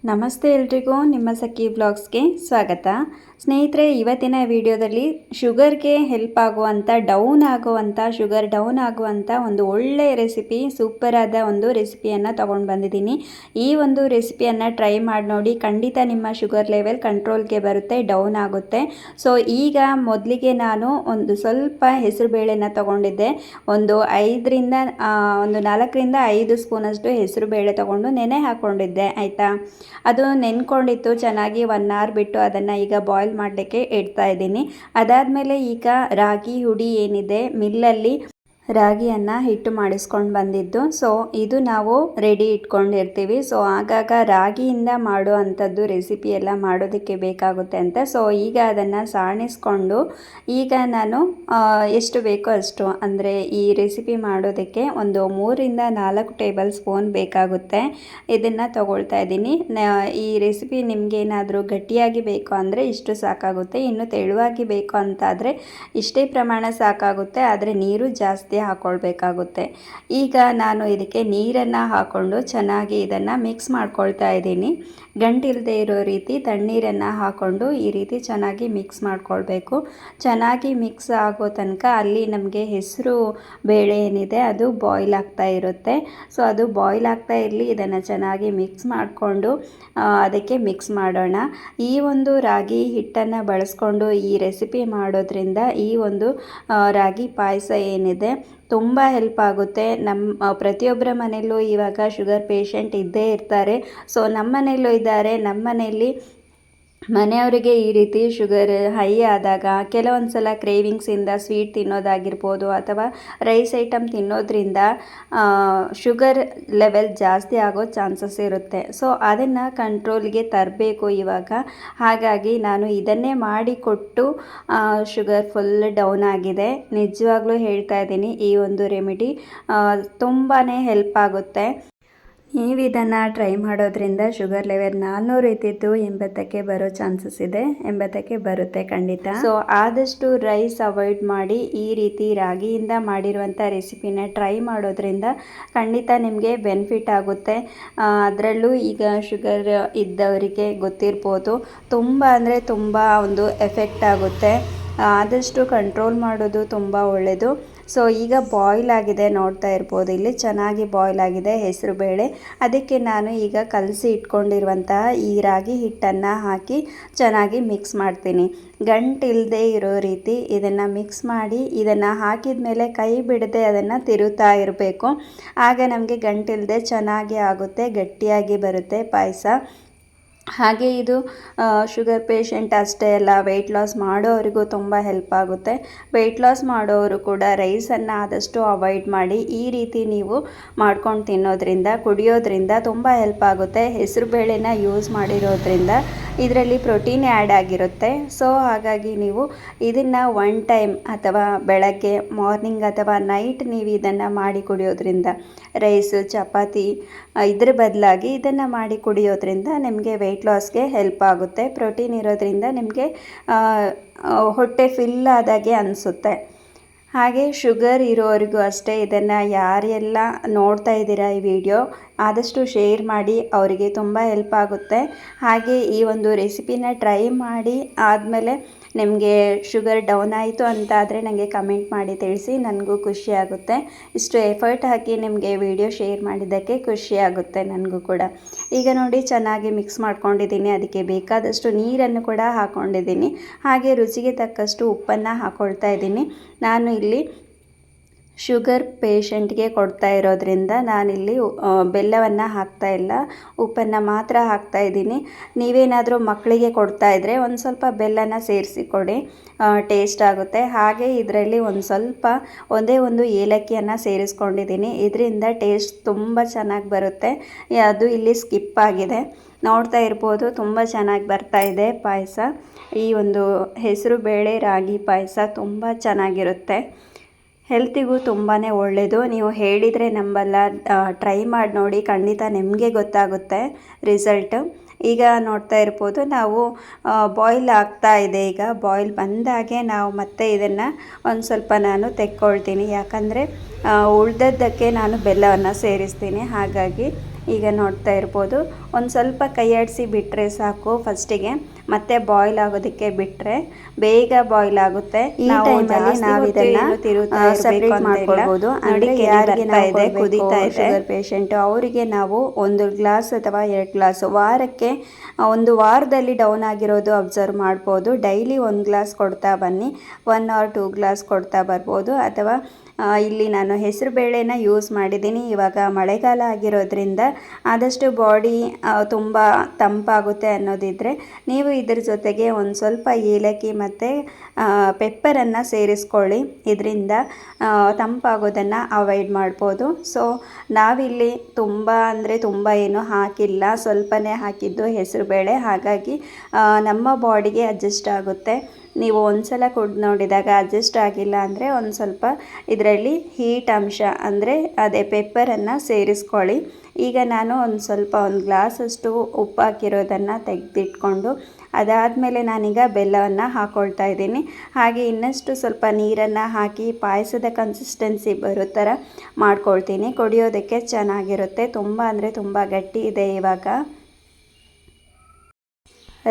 ನಮಸ್ತೆ ಎಲ್ರಿಗೂ, ನಿಮ್ಮ ಸಖಿ ಬ್ಲಾಗ್ಸ್ಗೆ ಸ್ವಾಗತ. ಸ್ನೇಹಿತರೆ, ಇವತ್ತಿನ ವಿಡಿಯೋದಲ್ಲಿ ಶುಗರ್ಗೆ ಹೆಲ್ಪ್ ಆಗುವಂಥ ಶುಗರ್ ಡೌನ್ ಆಗುವಂಥ ಒಂದು ಒಳ್ಳೆಯ ರೆಸಿಪಿ, ಸೂಪರಾದ ಒಂದು ರೆಸಿಪಿಯನ್ನು ತೊಗೊಂಡು ಬಂದಿದ್ದೀನಿ. ಈ ಒಂದು ರೆಸಿಪಿಯನ್ನು ಟ್ರೈ ಮಾಡಿ ನೋಡಿ, ಖಂಡಿತ ನಿಮ್ಮ ಶುಗರ್ ಲೆವೆಲ್ ಕಂಟ್ರೋಲ್ಗೆ ಬರುತ್ತೆ, ಡೌನ್ ಆಗುತ್ತೆ. ಸೊ ಈಗ ಮೊದಲಿಗೆ ನಾನು ಒಂದು ಸ್ವಲ್ಪ ಹೆಸರುಬೇಳೆನ ತೊಗೊಂಡಿದ್ದೆ. ಒಂದು 4ರಿಂದ 5 ಸ್ಪೂನಷ್ಟು ಹೆಸರುಬೇಳೆ ತೊಗೊಂಡು ನೆನೆ ಹಾಕ್ಕೊಂಡಿದ್ದೆ, ಆಯಿತಾ. ಅದು ನೆನ್ಕೊಂಡಿತ್ತು ಚೆನ್ನಾಗಿ. 1 hour ಬಿಟ್ಟು ಅದನ್ನು ಈಗ ಬಾಯ್ಲ್ ಮಾಡಲಿಕ್ಕೆ ಇಡ್ತಾ ಇದ್ದೀನಿ. ಅದಾದಮೇಲೆ ಈಗ ರಾಗಿ ಹುಡಿ ಏನಿದೆ, ಮಿಲ್ಲಲ್ಲಿ ರಾಗಿಯನ್ನು ಹಿಟ್ಟು ಮಾಡಿಸ್ಕೊಂಡು ಬಂದಿದ್ದು. ಸೊ ಇದು ನಾವು ರೆಡಿ ಇಟ್ಕೊಂಡಿರ್ತೀವಿ. ಸೊ ಆಗಾಗ ರಾಗಿಯಿಂದ ಮಾಡೋ ಅಂಥದ್ದು ರೆಸಿಪಿ ಎಲ್ಲ ಮಾಡೋದಕ್ಕೆ ಬೇಕಾಗುತ್ತೆ ಅಂತ. ಸೊ ಈಗ ಅದನ್ನು ಸಾಣಿಸ್ಕೊಂಡು ಈಗ ನಾನು ಎಷ್ಟು ಬೇಕೋ ಅಷ್ಟು, ಅಂದರೆ ಈ ರೆಸಿಪಿ ಮಾಡೋದಕ್ಕೆ ಒಂದು 3ರಿಂದ 4 ಟೇಬಲ್ ಸ್ಪೂನ್ ಬೇಕಾಗುತ್ತೆ. ಇದನ್ನು ತಗೊಳ್ತಾ ಇದ್ದೀನಿ. ಈ ರೆಸಿಪಿ ನಿಮಗೇನಾದರೂ ಗಟ್ಟಿಯಾಗಿ ಬೇಕು ಅಂದರೆ ಇಷ್ಟು ಸಾಕಾಗುತ್ತೆ. ಇನ್ನು ತೆಳುವಾಗಿ ಬೇಕು ಅಂತಾದರೆ ಇಷ್ಟೇ ಪ್ರಮಾಣ ಸಾಕಾಗುತ್ತೆ, ಆದರೆ ನೀರು ಜಾಸ್ತಿ ಹಾಕ್ಕೊಳ್ಬೇಕಾಗುತ್ತೆ. ಈಗ ನಾನು ಇದಕ್ಕೆ ನೀರನ್ನು ಹಾಕ್ಕೊಂಡು ಚೆನ್ನಾಗಿ ಇದನ್ನು ಮಿಕ್ಸ್ ಮಾಡ್ಕೊಳ್ತಾ ಇದ್ದೀನಿ. ಗಂಟಿಲ್ಲದೆ ಇರೋ ರೀತಿ ತಣ್ಣೀರನ್ನು ಹಾಕ್ಕೊಂಡು ಈ ರೀತಿ ಚೆನ್ನಾಗಿ ಮಿಕ್ಸ್ ಮಾಡ್ಕೊಳ್ಬೇಕು. ಚೆನ್ನಾಗಿ ಮಿಕ್ಸ್ ಆಗೋ ತನಕ ಅಲ್ಲಿ ನಮಗೆ ಹೆಸರು ಬೇಳೆ ಏನಿದೆ ಅದು ಬಾಯ್ಲ್ ಆಗ್ತಾ ಇರುತ್ತೆ. ಸೊ ಅದು ಬಾಯ್ಲ್ ಆಗ್ತಾ ಇರಲಿ, ಇದನ್ನು ಚೆನ್ನಾಗಿ ಮಿಕ್ಸ್ ಮಾಡಿಕೊಂಡು ಅದಕ್ಕೆ ಮಿಕ್ಸ್ ಮಾಡೋಣ. ಈ ಒಂದು ರಾಗಿ ಹಿಟ್ಟನ್ನು ಬಳಸ್ಕೊಂಡು ಈ ರೆಸಿಪಿ ಮಾಡೋದ್ರಿಂದ ಈ ಒಂದು ರಾಗಿ ಪಾಯಸ ಏನಿದೆ ತುಂಬ ಹೆಲ್ಪ್ ಆಗುತ್ತೆ. ನಮ್ಮ ಪ್ರತಿಯೊಬ್ಬರ ಮನೆಯಲ್ಲೂ ಇವಾಗ ಶುಗರ್ ಪೇಷಂಟ್ ಇದ್ದೇ ಇರ್ತಾರೆ. ಸೊ ನಮ್ಮ ಮನೆಯಲ್ಲೂ ಇದ್ದಾರೆ. ನಮ್ಮ ಮನೆಯಲ್ಲಿ ಮನೆಯವರಿಗೆ ಈ ರೀತಿ ಶುಗರ್ ಹೈ ಆದಾಗ ಕೆಲವೊಂದು ಸಲ ಕ್ರೇವಿಂಗ್ಸಿಂದ ಸ್ವೀಟ್ ತಿನ್ನೋದಾಗಿರ್ಬೋದು ಅಥವಾ ರೈಸ್ ಐಟಮ್ ತಿನ್ನೋದ್ರಿಂದ ಶುಗರ್ ಲೆವೆಲ್ ಜಾಸ್ತಿ ಆಗೋ ಚಾನ್ಸಸ್ ಇರುತ್ತೆ. ಸೊ ಅದನ್ನು ಕಂಟ್ರೋಲ್ಗೆ ತರಬೇಕು ಇವಾಗ. ಹಾಗಾಗಿ ನಾನು ಇದನ್ನೇ ಮಾಡಿಕೊಟ್ಟು ಶುಗರ್ ಫುಲ್ ಡೌನ್ ಆಗಿದೆ. ನಿಜವಾಗ್ಲೂ ಹೇಳ್ತಾ ಇದ್ದೀನಿ, ಈ ಒಂದು ರೆಮಿಡಿ ತುಂಬಾ ಹೆಲ್ಪ್ ಆಗುತ್ತೆ. ನೀವು ಇದನ್ನು ಟ್ರೈ ಮಾಡೋದ್ರಿಂದ ಶುಗರ್ ಲೆವೆಲ್ 400 ಇದ್ದಿದ್ದು 80ಕ್ಕೆ ಬರೋ ಚಾನ್ಸಸ್ ಇದೆ. 80ಕ್ಕೆ ಬರುತ್ತೆ ಖಂಡಿತ. ಸೊ ಆದಷ್ಟು ರೈಸ್ ಅವಾಯ್ಡ್ ಮಾಡಿ ಈ ರೀತಿ ರಾಗಿಯಿಂದ ಮಾಡಿರುವಂಥ ರೆಸಿಪಿನ ಟ್ರೈ ಮಾಡೋದ್ರಿಂದ ಖಂಡಿತ ನಿಮಗೆ ಬೆನಿಫಿಟ್ ಆಗುತ್ತೆ. ಅದರಲ್ಲೂ ಈಗ ಶುಗರ್ ಇದ್ದವರಿಗೆ ಗೊತ್ತಿರ್ಬೋದು, ತುಂಬ ಅಂದರೆ ತುಂಬ ಒಂದು ಎಫೆಕ್ಟ್ ಆಗುತ್ತೆ. ಆದಷ್ಟು ಕಂಟ್ರೋಲ್ ಮಾಡೋದು ತುಂಬ ಒಳ್ಳೆಯದು. ಸೊ ಈಗ ಬಾಯ್ಲ್ ಆಗಿದೆ, ನೋಡ್ತಾ ಇರ್ಬೋದು ಇಲ್ಲಿ ಚೆನ್ನಾಗಿ ಬಾಯ್ಲ್ ಆಗಿದೆ ಹೆಸರು ಬೇಳೆ. ಅದಕ್ಕೆ ನಾನು ಈಗ ಕಲಸಿ ಇಟ್ಕೊಂಡಿರುವಂತಹ ಈ ರಾಗಿ ಹಿಟ್ಟನ್ನು ಹಾಕಿ ಚೆನ್ನಾಗಿ ಮಿಕ್ಸ್ ಮಾಡ್ತೀನಿ. ಗಂಟಿಲ್ಲದೆ ಇರೋ ರೀತಿ ಇದನ್ನು ಮಿಕ್ಸ್ ಮಾಡಿ, ಇದನ್ನು ಹಾಕಿದ ಮೇಲೆ ಕೈ ಬಿಡದೆ ಅದನ್ನು ತಿರುತ್ತಾ ಇರಬೇಕು. ಆಗ ನಮಗೆ ಗಂಟಿಲ್ಲದೆ ಚೆನ್ನಾಗಿ ಆಗುತ್ತೆ, ಗಟ್ಟಿಯಾಗಿ ಬರುತ್ತೆ ಪಾಯಸ. ಹಾಗೆ ಇದು ಶುಗರ್ ಪೇಷಂಟ್ ಅಷ್ಟೇ ಅಲ್ಲ, ವೆಯ್ಟ್ ಲಾಸ್ ಮಾಡೋರಿಗೂ ತುಂಬ ಹೆಲ್ಪ್ ಆಗುತ್ತೆ. ವೆಯ್ಟ್ ಲಾಸ್ ಮಾಡೋರು ಕೂಡ ರೈಸನ್ನು ಆದಷ್ಟು ಅವಾಯ್ಡ್ ಮಾಡಿ ಈ ರೀತಿ ನೀವು ಮಾಡ್ಕೊಂಡು ತಿನ್ನೋದ್ರಿಂದ, ಕುಡಿಯೋದ್ರಿಂದ ತುಂಬ ಹೆಲ್ಪ್ ಆಗುತ್ತೆ. ಹೆಸರು ಬೇಳೆನ ಯೂಸ್ ಮಾಡಿರೋದ್ರಿಂದ ಇದರಲ್ಲಿ ಪ್ರೋಟೀನ್ ಆ್ಯಡ್ ಆಗಿರುತ್ತೆ. ಸೊ ಹಾಗಾಗಿ ನೀವು ಇದನ್ನು 1 ಟೈಮ್ ಅಥವಾ ಬೆಳಗ್ಗೆ ಮಾರ್ನಿಂಗ್ ಅಥವಾ ನೈಟ್ ನೀವು ಇದನ್ನು ಮಾಡಿ ಕುಡಿಯೋದ್ರಿಂದ, ರೈಸು ಚಪಾತಿ ಇದ್ರ ಬದಲಾಗಿ ಇದನ್ನು ಮಾಡಿ ಕುಡಿಯೋದ್ರಿಂದ ನಿಮಗೆ ವೆಯ್ಟ್ ಲಾಸ್ಗೆ ಹೆಲ್ಪ್ ಆಗುತ್ತೆ. ಪ್ರೋಟೀನ್ ಇರೋದ್ರಿಂದ ನಿಮಗೆ ಹೊಟ್ಟೆ ಫಿಲ್ ಆದಾಗೆ ಅನಿಸುತ್ತೆ. ಹಾಗೆ ಶುಗರ್ ಇರೋರಿಗೂ ಅಷ್ಟೇ, ಇದನ್ನು ಯಾರೆಲ್ಲ ನೋಡ್ತಾ ಇದ್ದೀರಾ ಈ ವಿಡಿಯೋ ಆದಷ್ಟು ಶೇರ್ ಮಾಡಿ, ಅವರಿಗೆ ತುಂಬ ಹೆಲ್ಪ್ ಆಗುತ್ತೆ. ಹಾಗೆ ಈ ಒಂದು ರೆಸಿಪಿನ ಟ್ರೈ ಮಾಡಿ ಆದಮೇಲೆ ನಿಮಗೆ ಶುಗರ್ ಡೌನ್ ಆಯಿತು ಅಂತಾದರೆ ನನಗೆ ಕಮೆಂಟ್ ಮಾಡಿ ತಿಳಿಸಿ, ನನಗೂ ಖುಷಿಯಾಗುತ್ತೆ. ಇಷ್ಟು ಎಫರ್ಟ್ ಹಾಕಿ ನಿಮಗೆ ವಿಡಿಯೋ ಶೇರ್ ಮಾಡಿದ್ದಕ್ಕೆ ಖುಷಿಯಾಗುತ್ತೆ ನನಗೂ ಕೂಡ. ಈಗ ನೋಡಿ ಚೆನ್ನಾಗಿ ಮಿಕ್ಸ್ ಮಾಡ್ಕೊಂಡಿದ್ದೀನಿ. ಅದಕ್ಕೆ ಬೇಕಾದಷ್ಟು ನೀರನ್ನು ಕೂಡ ಹಾಕ್ಕೊಂಡಿದ್ದೀನಿ. ಹಾಗೆ ರುಚಿಗೆ ತಕ್ಕಷ್ಟು ಉಪ್ಪನ್ನು ಹಾಕ್ಕೊಳ್ತಾ ಇದ್ದೀನಿ. ನಾನು ಇಲ್ಲಿ ಶುಗರ್ ಪೇಷಂಟ್ಗೆ ಕೊಡ್ತಾ ಇರೋದ್ರಿಂದ ನಾನಿಲ್ಲಿ ಬೆಲ್ಲವನ್ನು ಹಾಕ್ತಾ ಇಲ್ಲ, ಉಪ್ಪನ್ನು ಮಾತ್ರ ಹಾಕ್ತಾ ಇದ್ದೀನಿ. ನೀವೇನಾದರೂ ಮಕ್ಕಳಿಗೆ ಕೊಡ್ತಾ ಇದ್ದರೆ ಒಂದು ಸ್ವಲ್ಪ ಬೆಲ್ಲನ ಸೇರಿಸಿ ಕೊಡಿ, ಟೇಸ್ಟ್ ಆಗುತ್ತೆ. ಹಾಗೆ ಇದರಲ್ಲಿ ಒಂದೇ ಒಂದು ಏಲಕ್ಕಿಯನ್ನು ಸೇರಿಸ್ಕೊಂಡಿದ್ದೀನಿ. ಇದರಿಂದ ಟೇಸ್ಟ್ ತುಂಬ ಚೆನ್ನಾಗಿ ಬರುತ್ತೆ. ಅದು ಇಲ್ಲಿ ಸ್ಕಿಪ್ ಆಗಿದೆ, ನೋಡ್ತಾ ಇರ್ಬೋದು. ತುಂಬ ಚೆನ್ನಾಗಿ ಬರ್ತಾ ಇದೆ ಪಾಯಸ. ಈ ಒಂದು ಹೆಸರು ಬೇಳೆ ರಾಗಿ ಪಾಯಸ ತುಂಬ ಚೆನ್ನಾಗಿರುತ್ತೆ, ಹೆಲ್ತಿಗೂ ತುಂಬಾ ಒಳ್ಳೆಯದು. ನೀವು ಹೇಳಿದರೆ ನಂಬಲ್ಲ, ಟ್ರೈ ಮಾಡಿ ನೋಡಿ, ಖಂಡಿತ ನಿಮಗೆ ಗೊತ್ತಾಗುತ್ತೆ ರಿಸಲ್ಟ್. ಈಗ ನೋಡ್ತಾ ಇರ್ಬೋದು ನಾವು ಬಾಯ್ಲ್ ಆಗ್ತಾ ಇದೆ. ಈಗ ಬಾಯ್ಲ್ ಬಂದಾಗೆ ನಾವು ಮತ್ತೆ ಇದನ್ನು ಒಂದು ಸ್ವಲ್ಪ ನಾನು ತೆಕ್ಕೊಳ್ತೀನಿ, ಯಾಕಂದರೆ ಉಳ್ದದ್ದಕ್ಕೆ ನಾನು ಬೆಲ್ಲವನ್ನು ಸೇರಿಸ್ತೀನಿ. ಹಾಗಾಗಿ ಈಗ ನೋಡ್ತಾ ಇರ್ಬೋದು. ಒಂದು ಸ್ವಲ್ಪ ಕೈಯಾಡಿಸಿ ಬಿಟ್ಟರೆ ಸಾಕು ಫಸ್ಟಿಗೆ, ಮತ್ತೆ ಬಾಯ್ಲ್ ಆಗೋದಕ್ಕೆ ಬಿಟ್ಟರೆ ಬೇಗ ಬಾಯ್ಲ್ ಆಗುತ್ತೆ. ಈ ಟೈಮಲ್ಲಿ ನಾವು ಇದನ್ನು ಸಪ್ರೇಟ್ ಮಾಡ್ಕೊಳ್ಬೋದು. ಅಂದರೆ ಯಾರಿಗೆ ಇದೆ ಕುದೀತಾ ಇದೆ ಶುಗರ್ ಪೇಷಂಟು ಅವರಿಗೆ ನಾವು 1 ಗ್ಲಾಸ್ ಅಥವಾ 2 ಗ್ಲಾಸ್ ವಾರಕ್ಕೆ, ಒಂದು ವಾರದಲ್ಲಿ ಡೌನ್ ಆಗಿರೋದು ಅಬ್ಸರ್ವ್ ಮಾಡ್ಬೋದು. ಡೈಲಿ 1 ಗ್ಲಾಸ್ ಕೊಡ್ತಾ ಬನ್ನಿ, 1 or 2 ಗ್ಲಾಸ್ ಕೊಡ್ತಾ ಬರ್ಬೋದು. ಅಥವಾ ಇಲ್ಲಿ ನಾನು ಹೆಸರು ಬೇಳೆನ ಯೂಸ್ ಮಾಡಿದ್ದೀನಿ. ಇವಾಗ ಮಳೆಗಾಲ ಆಗಿರೋದ್ರಿಂದ ಆದಷ್ಟು ಬಾಡಿ ತುಂಬ ತಂಪಾಗುತ್ತೆ ಅನ್ನೋದಿದ್ದರೆ ನೀವು ಇದ್ರ ಜೊತೆಗೆ ಒಂದು ಸ್ವಲ್ಪ ಏಲಕ್ಕಿ ಮತ್ತು ಪೆಪ್ಪರನ್ನು ಸೇರಿಸ್ಕೊಳ್ಳಿ. ಇದರಿಂದ ತಂಪಾಗೋದನ್ನು ಅವಾಯ್ಡ್ ಮಾಡ್ಬೋದು. ಸೊ ನಾವಿಲ್ಲಿ ತುಂಬ ಅಂದರೆ ತುಂಬ ಏನು ಹಾಕಿಲ್ಲ, ಸ್ವಲ್ಪನೇ ಹಾಕಿದ್ದು ಹೆಸರು ಬೇಳೆ. ಹಾಗಾಗಿ ನಮ್ಮ ಬಾಡಿಗೆ ಅಡ್ಜಸ್ಟ್ ಆಗುತ್ತೆ. ನೀವು ಒಂದು ಸಲ ಕುಡ್ದು ನೋಡಿದಾಗ ಅಡ್ಜಸ್ಟ್ ಆಗಿಲ್ಲ ಅಂದರೆ ಒಂದು ಸ್ವಲ್ಪ ಇದರಲ್ಲಿ ಹೀಟ್ ಅಂಶ ಅಂದರೆ ಅದೇ ಪೆಪ್ಪರನ್ನು ಸೇರಿಸ್ಕೊಳ್ಳಿ. ಈಗ ನಾನು ಒಂದು ಗ್ಲಾಸಷ್ಟು ಉಪ್ಪು ಹಾಕಿರೋದನ್ನು ತೆಗೆದಿಟ್ಕೊಂಡು ಅದಾದಮೇಲೆ ನಾನೀಗ ಬೆಲ್ಲವನ್ನು ಹಾಕ್ಕೊಳ್ತಾ ಇದ್ದೀನಿ. ಹಾಗೆ ಇನ್ನಷ್ಟು ಸ್ವಲ್ಪ ನೀರನ್ನು ಹಾಕಿ ಪಾಯಸದ ಕನ್ಸಿಸ್ಟೆನ್ಸಿ ಬರೋ ಥರ ಮಾಡ್ಕೊಳ್ತೀನಿ. ಕುಡಿಯೋದಕ್ಕೆ ಚೆನ್ನಾಗಿರುತ್ತೆ. ತುಂಬ ಅಂದರೆ ತುಂಬ ಗಟ್ಟಿ ಇದೆ ಇವಾಗ.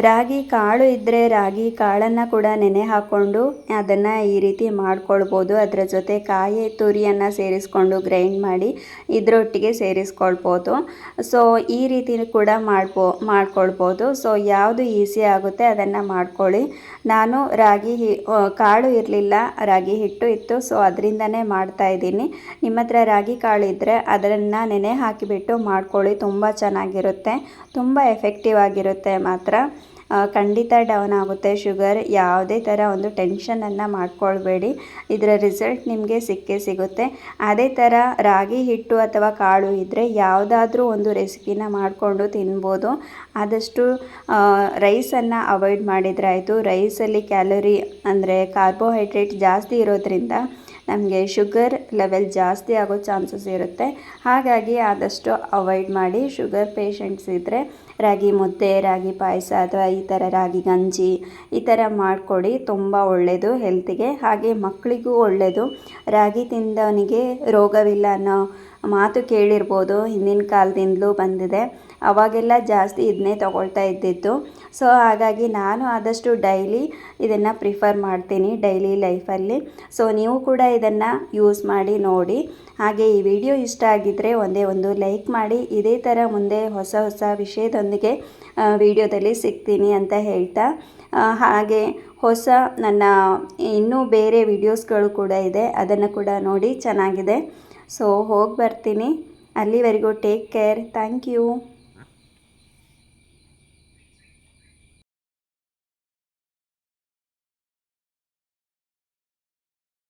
ರಾಗಿ ಕಾಳು ಇದ್ದರೆ ರಾಗಿ ಕಾಳನ್ನು ಕೂಡ ನೆನೆ ಹಾಕ್ಕೊಂಡು ಅದನ್ನು ಈ ರೀತಿ ಮಾಡ್ಕೊಳ್ಬೋದು. ಅದರ ಜೊತೆ ಕಾಯಿ ತುರಿಯನ್ನು ಸೇರಿಸ್ಕೊಂಡು ಗ್ರೈಂಡ್ ಮಾಡಿ ಇದರೊಟ್ಟಿಗೆ ಸೇರಿಸ್ಕೊಳ್ಬೋದು. ಸೊ ಈ ರೀತಿ ಕೂಡ ಮಾಡ್ಕೊಳ್ಬೋದು. ಸೊ ಯಾವುದು ಈಸಿ ಆಗುತ್ತೆ ಅದನ್ನು ಮಾಡ್ಕೊಳ್ಳಿ. ನಾನು ಕಾಳು ಇರಲಿಲ್ಲ, ರಾಗಿ ಹಿಟ್ಟು ಇತ್ತು. ಸೊ ಅದರಿಂದನೇ ಮಾಡ್ತಾಯಿದ್ದೀನಿ. ನಿಮ್ಮ ಹತ್ರ ರಾಗಿ ಕಾಳು ಇದ್ದರೆ ಅದನ್ನು ನೆನೆ ಹಾಕಿಬಿಟ್ಟು ಮಾಡ್ಕೊಳ್ಳಿ. ತುಂಬ ಚೆನ್ನಾಗಿರುತ್ತೆ, ತುಂಬ ಎಫೆಕ್ಟಿವ್ ಆಗಿರುತ್ತೆ ಮಾತ್ರ. ಖಂಡಿತ ಡೌನ್ ಆಗುತ್ತೆ ಶುಗರ್. ಯಾವುದೇ ಥರ ಒಂದು ಟೆನ್ಷನನ್ನು ಮಾಡ್ಕೊಳ್ಬೇಡಿ, ಇದರ ರಿಸಲ್ಟ್ ನಿಮಗೆ ಸಿಕ್ಕೇ ಸಿಗುತ್ತೆ. ಅದೇ ಥರ ರಾಗಿ ಹಿಟ್ಟು ಅಥವಾ ಕಾಳು ಇದ್ದರೆ ಯಾವುದಾದ್ರೂ ಒಂದು ರೆಸಿಪಿನ ಮಾಡಿಕೊಂಡು ತಿನ್ಬೋದು. ಆದಷ್ಟು ರೈಸನ್ನು ಅವಾಯ್ಡ್ ಮಾಡಿದರೆ ಆಯಿತು. ರೈಸಲ್ಲಿ ಕ್ಯಾಲೋರಿ ಅಂದರೆ ಕಾರ್ಬೋಹೈಡ್ರೇಟ್ ಜಾಸ್ತಿ ಇರೋದ್ರಿಂದ ನಮಗೆ ಶುಗರ್ ಲೆವೆಲ್ ಜಾಸ್ತಿ ಆಗೋ ಚಾನ್ಸಸ್ ಇರುತ್ತೆ. ಹಾಗಾಗಿ ಆದಷ್ಟು ಅವಾಯ್ಡ್ ಮಾಡಿ. ಶುಗರ್ ಪೇಷಂಟ್ಸ್ ಇದ್ದರೆ ರಾಗಿ ಮುದ್ದೆ, ರಾಗಿ ಪಾಯಸ ಅಥವಾ ಈ ಥರ ರಾಗಿ ಗಂಜಿ ಈ ಥರ ಮಾಡಿಕೊಡಿ. ತುಂಬ ಒಳ್ಳೆಯದು ಹೆಲ್ತಿಗೆ. ಹಾಗೆ ಮಕ್ಕಳಿಗೂ ಒಳ್ಳೆಯದು. ರಾಗಿ ತಿಂದವನಿಗೆ ರೋಗವಿಲ್ಲ ಅನ್ನೋ ಮಾತು ಕೇಳಿರ್ಬೋದು, ಹಿಂದಿನ ಕಾಲದಿಂದಲೂ ಬಂದಿದೆ. ಅವಾಗೆಲ್ಲ ಜಾಸ್ತಿ ಇದನ್ನೇ ತಗೊಳ್ತಾ ಇದ್ದಿದ್ದು. ಸೊ ಹಾಗಾಗಿ ನಾನು ಆದಷ್ಟು ಡೈಲಿ ಇದನ್ನು ಪ್ರಿಫರ್ ಮಾಡ್ತೀನಿ ಡೈಲಿ ಲೈಫಲ್ಲಿ. ಸೊ ನೀವು ಕೂಡ ಇದನ್ನು ಯೂಸ್ ಮಾಡಿ ನೋಡಿ. ಹಾಗೆ ಈ ವಿಡಿಯೋ ಇಷ್ಟ ಆಗಿದ್ದರೆ ಒಂದೇ ಒಂದು ಲೈಕ್ ಮಾಡಿ. ಇದೇ ಥರ ಮುಂದೆ ಹೊಸ ಹೊಸ ವಿಷಯದೊಂದಿಗೆ ವಿಡಿಯೋದಲ್ಲಿ ಸಿಗ್ತೀನಿ ಅಂತ ಹೇಳ್ತಾ, ಹಾಗೆ ನನ್ನ ಇನ್ನೂ ಬೇರೆ ವಿಡಿಯೋಸ್ಗಳು ಕೂಡ ಇದೆ, ಅದನ್ನು ಕೂಡ ನೋಡಿ, ಚೆನ್ನಾಗಿದೆ. ಸೊ ಹೋಗಿ ಬರ್ತೀನಿ. ಅಲ್ಲಿವರೆಗೂ ಟೇಕ್ ಕೇರ್. Thank you.